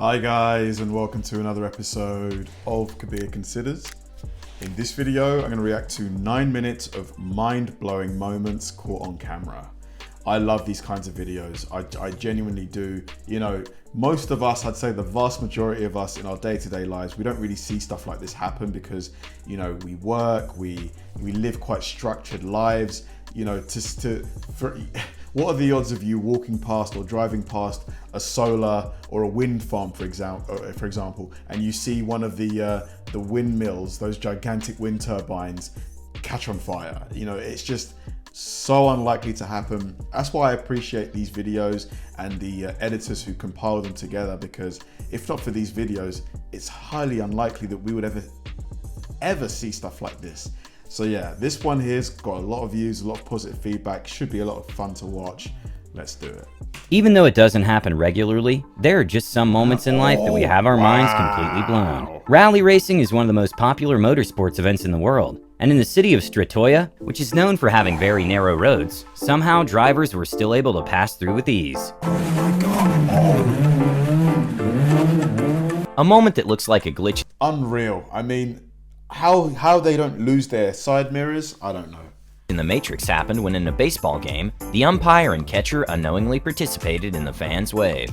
Hi guys, and welcome to another episode of Kabir Considers. In this video, I'm going to react to 9 minutes of mind-blowing moments caught on camera. I love these kinds of videos. I genuinely do. You know, most of us, I'd say the vast majority of us in our day-to-day lives, we don't really see stuff like this happen because, you know, we work, we live quite structured lives. You know, what are the odds of you walking past or driving past a solar or a wind farm, for example, and you see one of the windmills, those gigantic wind turbines, catch on fire? You know, it's just so unlikely to happen. That's why I appreciate these videos and the editors who compile them together, because if not for these videos, it's highly unlikely that we would ever see stuff like this. So yeah, this one here's got a lot of views, a lot of positive feedback, should be a lot of fun to watch. Let's do it. Even though it doesn't happen regularly, there are just some moments in life that we have our minds completely blown. Rally racing is one of the most popular motorsports events in the world, and in the city of Stratoya, which is known for having very narrow roads, somehow drivers were still able to pass through with ease. A moment that looks like a glitch. Unreal. I mean, how they don't lose their side mirrors, I don't know. In the Matrix happened when in a baseball game, the umpire and catcher unknowingly participated in the fans' wave.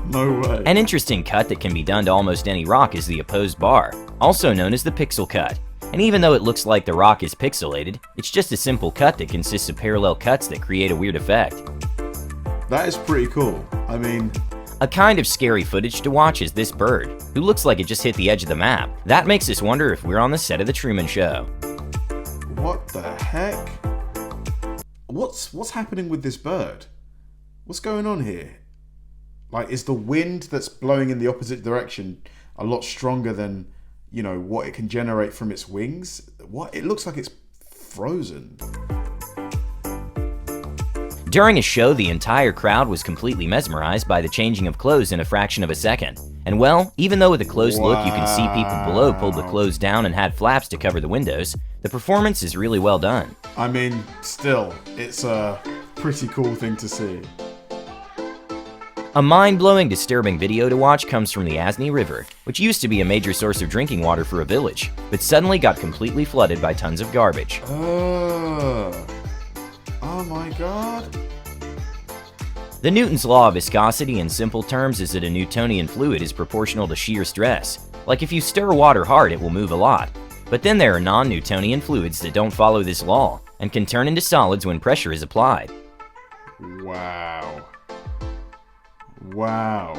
No way. An interesting cut that can be done to almost any rock is the opposed bar, also known as the pixel cut. And even though it looks like the rock is pixelated, it's just a simple cut that consists of parallel cuts that create a weird effect. That is pretty cool. I mean, a kind of scary footage to watch is this bird, who looks like it just hit the edge of the map. That makes us wonder if we're on the set of The Truman Show. What the heck? What's happening with this bird? What's going on here? Like, is the wind that's blowing in the opposite direction a lot stronger than, you know, what it can generate from its wings? What? It looks like it's frozen. During a show, the entire crowd was completely mesmerized by the changing of clothes in a fraction of a second. And well, even though with a close look you can see people below pulled the clothes down and had flaps to cover the windows, the performance is really well done. I mean, still, it's a pretty cool thing to see. A mind-blowing, disturbing video to watch comes from the Asni River, which used to be a major source of drinking water for a village, but suddenly got completely flooded by tons of garbage. Oh my god. The Newton's law of viscosity in simple terms is that a Newtonian fluid is proportional to shear stress. Like if you stir water hard, it will move a lot. But then there are non-Newtonian fluids that don't follow this law and can turn into solids when pressure is applied. Wow. Wow.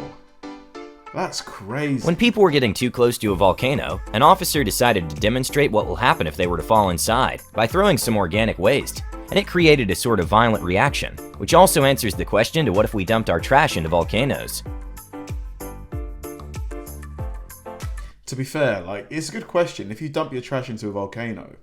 That's crazy. When people were getting too close to a volcano, an officer decided to demonstrate what will happen if they were to fall inside by throwing some organic waste. And it created a sort of violent reaction, which also answers the question to what if we dumped our trash into volcanoes? To be fair, like, it's a good question. If you dump your trash into a volcano,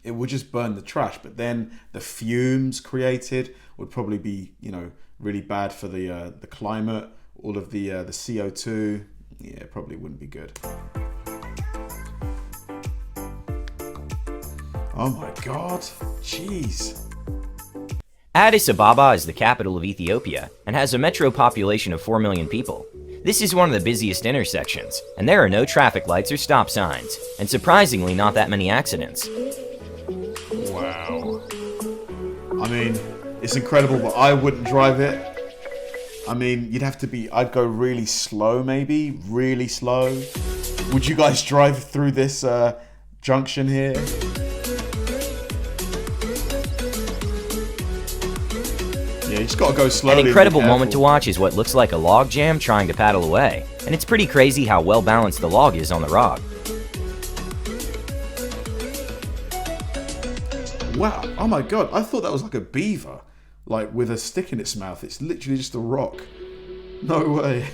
it would just burn the trash, but then the fumes created would probably be, you know, really bad for the climate. All of the CO2, yeah, it probably wouldn't be good. Oh my god, jeez. Addis Ababa is the capital of Ethiopia and has a metro population of 4 million people. This is one of the busiest intersections, and there are no traffic lights or stop signs, and surprisingly not that many accidents. Wow. I mean, it's incredible, but I wouldn't drive it. I mean, I'd go really slow maybe, really slow. Would you guys drive through this junction here? Yeah, you just gotta go slowly. An incredible moment to watch is what looks like a log jam trying to paddle away, and it's pretty crazy how well balanced the log is on the rock. Wow, oh my god, I thought that was like a beaver, like with a stick in its mouth. It's literally just a rock. No way.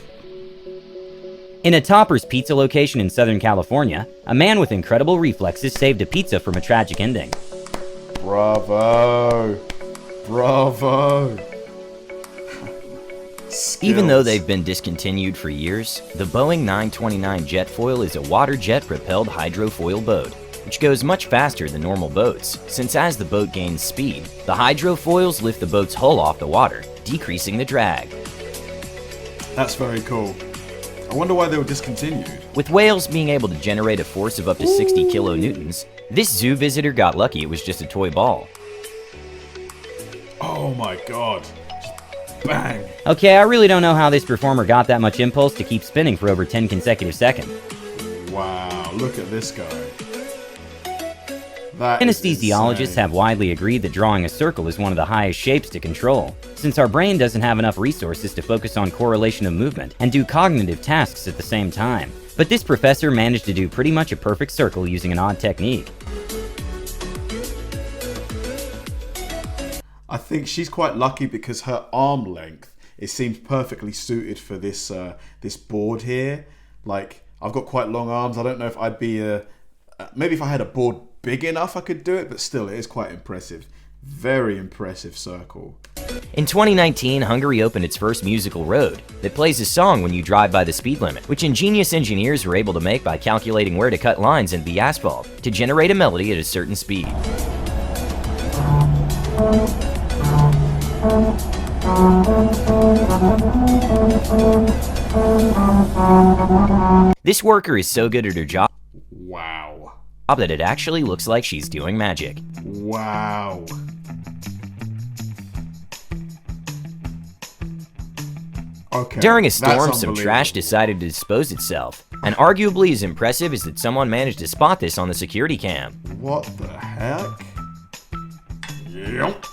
In a Topper's Pizza location in Southern California, a man with incredible reflexes saved a pizza from a tragic ending. Bravo. Bravo. Even though they've been discontinued for years, the Boeing 929 Jetfoil is a water jet propelled hydrofoil boat. which goes much faster than normal boats, since as the boat gains speed, the hydrofoils lift the boat's hull off the water, decreasing the drag. That's very cool. I wonder why they were discontinued. With whales being able to generate a force of up to 60 kilonewtons, this zoo visitor got lucky it was just a toy ball. Oh my god. Bang. Okay, I really don't know how this performer got that much impulse to keep spinning for over 10 consecutive seconds. Wow, look at this guy. Anesthesiologists have widely agreed that drawing a circle is one of the highest shapes to control, since our brain doesn't have enough resources to focus on correlation of movement and do cognitive tasks at the same time. But this professor managed to do pretty much a perfect circle using an odd technique. I think she's quite lucky because her arm length, it seems perfectly suited for this this board here. Like, I've got quite long arms. I don't know if I'd be maybe if I had a board big enough I could do it, but still it is quite impressive. Very impressive circle. In 2019, Hungary opened its first musical road that plays a song when you drive by the speed limit, which ingenious engineers were able to make by calculating where to cut lines in the asphalt to generate a melody at a certain speed. This worker is so good at her job that it actually looks like she's doing magic. Wow. Okay. During a storm, some trash decided to dispose itself, and arguably as impressive is that someone managed to spot this on the security cam. What the heck? Yep.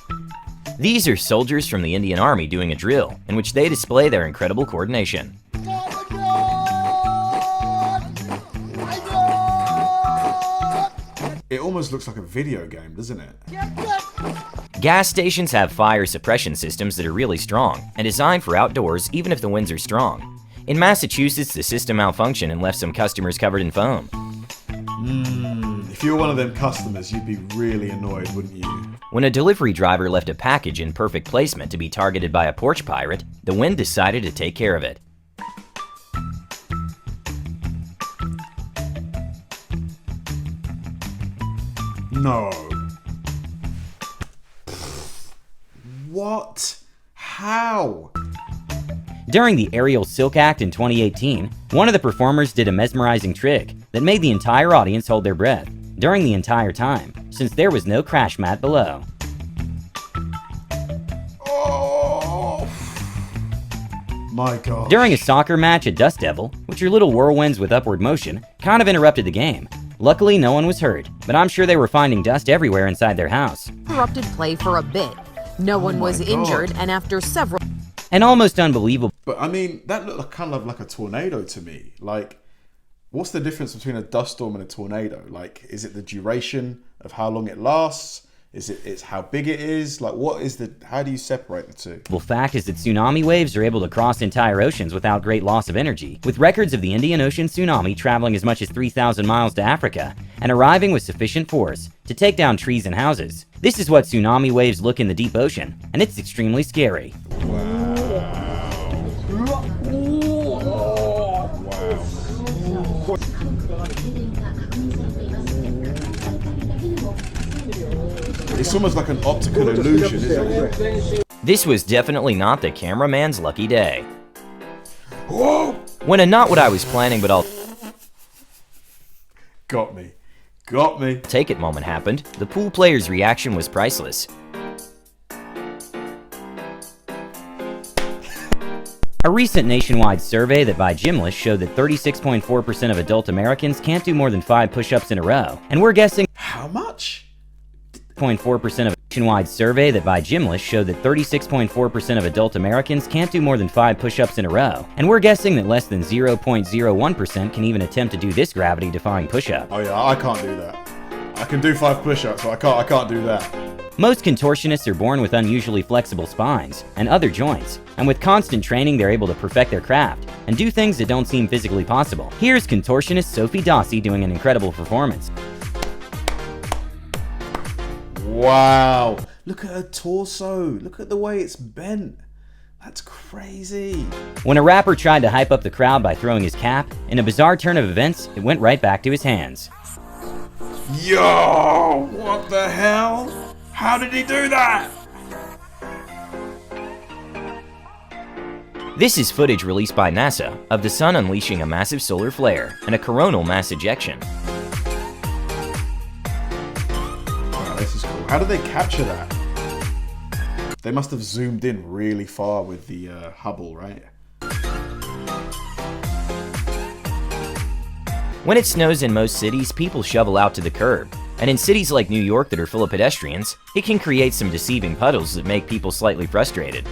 These are soldiers from the Indian Army doing a drill, in which they display their incredible coordination. It almost looks like a video game, doesn't it? Gas stations have fire suppression systems that are really strong, and designed for outdoors even if the winds are strong. In Massachusetts, the system malfunctioned and left some customers covered in foam. If you were one of them customers, you'd be really annoyed, wouldn't you? When a delivery driver left a package in perfect placement to be targeted by a porch pirate, the wind decided to take care of it. No. What? How? During the Aerial Silk Act in 2018, one of the performers did a mesmerizing trick that made the entire audience hold their breath during the entire time, since there was no crash mat below. Oh my god. During a soccer match, a dust devil, which are little whirlwinds with upward motion, kind of interrupted the game. Luckily, no one was hurt, but I'm sure they were finding dust everywhere inside their house. Interrupted play for a bit. No one was injured, and after several... And almost unbelievable. But I mean, that looked kind of like a tornado to me. Like, what's the difference between a dust storm and a tornado? Like, is it the duration of how long it lasts? Is it's how big it is? Like, how do you separate the two? The fact is that tsunami waves are able to cross entire oceans without great loss of energy, with records of the Indian Ocean tsunami traveling as much as 3,000 miles to Africa and arriving with sufficient force to take down trees and houses. This is what tsunami waves look in the deep ocean, and it's extremely scary. It's almost like an optical illusion, isn't it? This was definitely not the cameraman's lucky day. Whoa! When a not what I was planning, but I'll Got me. Got me. take it moment happened, the pool player's reaction was priceless. A recent nationwide survey that by Gymless showed that 36.4% of adult Americans can't do more than 5 push-ups in a row, and we're guessing How much? 0.4% of a nationwide survey that by Gymless showed that 36.4% of adult Americans can't do more than 5 push-ups in a row, and we're guessing that less than 0.01% can even attempt to do this gravity-defying push-up. Oh yeah, I can't do that. I can do 5 push-ups, but I can't do that. Most contortionists are born with unusually flexible spines and other joints, and with constant training they're able to perfect their craft and do things that don't seem physically possible. Here's contortionist Sophie Dossi doing an incredible performance. Wow. Look at her torso. Look at the way it's bent. That's crazy. When a rapper tried to hype up the crowd by throwing his cap, in a bizarre turn of events, it went right back to his hands. Yo, what the hell? How did he do that? This is footage released by NASA of the sun unleashing a massive solar flare and a coronal mass ejection. Wow, this is cool. How did they capture that? They must have zoomed in really far with the Hubble, right? When it snows in most cities, people shovel out to the curb. And in cities like New York that are full of pedestrians, it can create some deceiving puddles that make people slightly frustrated.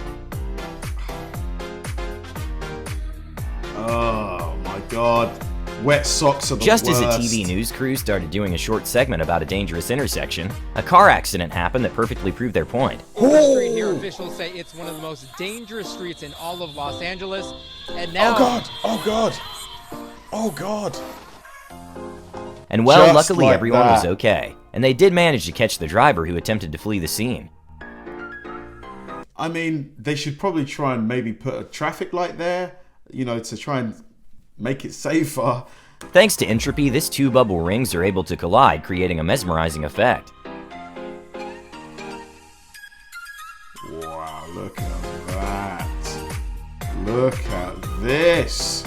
Oh my god. Wet socks are the Just worst. as a TV news crew started doing a short segment about a dangerous intersection, a car accident happened that perfectly proved their point. The street here, officials say it's one of the most dangerous streets in all of Los Angeles. And now... Oh god! Oh god! Oh god! And well, Just luckily like everyone was that. okay, and they did manage to catch the driver who attempted to flee the scene. I mean, they should probably try and maybe put a traffic light there, you know, to try and make it safer. Thanks to entropy, these two bubble rings are able to collide, creating a mesmerizing effect. Wow, look at that. Look at this.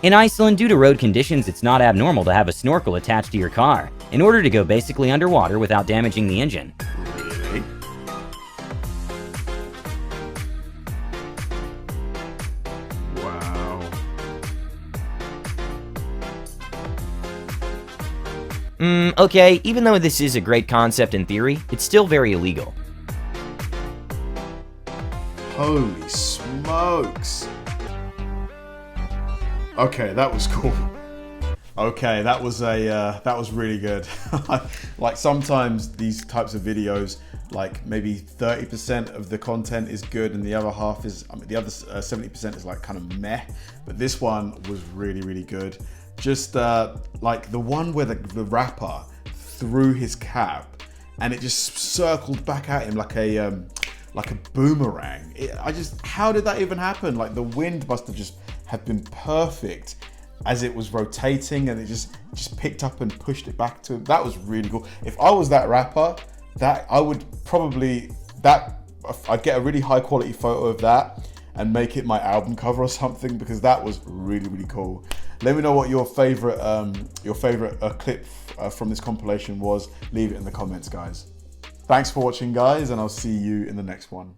In Iceland, due to road conditions, it's not abnormal to have a snorkel attached to your car, in order to go basically underwater without damaging the engine. Really? Wow. Okay, even though this is a great concept in theory, it's still very illegal. Holy smokes. Okay, that was cool. Okay, that was really good. Like sometimes these types of videos, like maybe 30% of the content is good and the other half is, the other 70% is like kind of meh. But this one was really, really good. Just like the one where the rapper threw his cap and it just circled back at him like a boomerang. How did that even happen? Like the wind must have just have been perfect as it was rotating and it just picked up and pushed it back to him. That was really cool. If I was that rapper, I'd get a really high quality photo of that and make it my album cover or something, because that was really, really cool. Let me know what your favorite clip from this compilation was. Leave it in the comments, guys. Thanks for watching, guys, and I'll see you in the next one.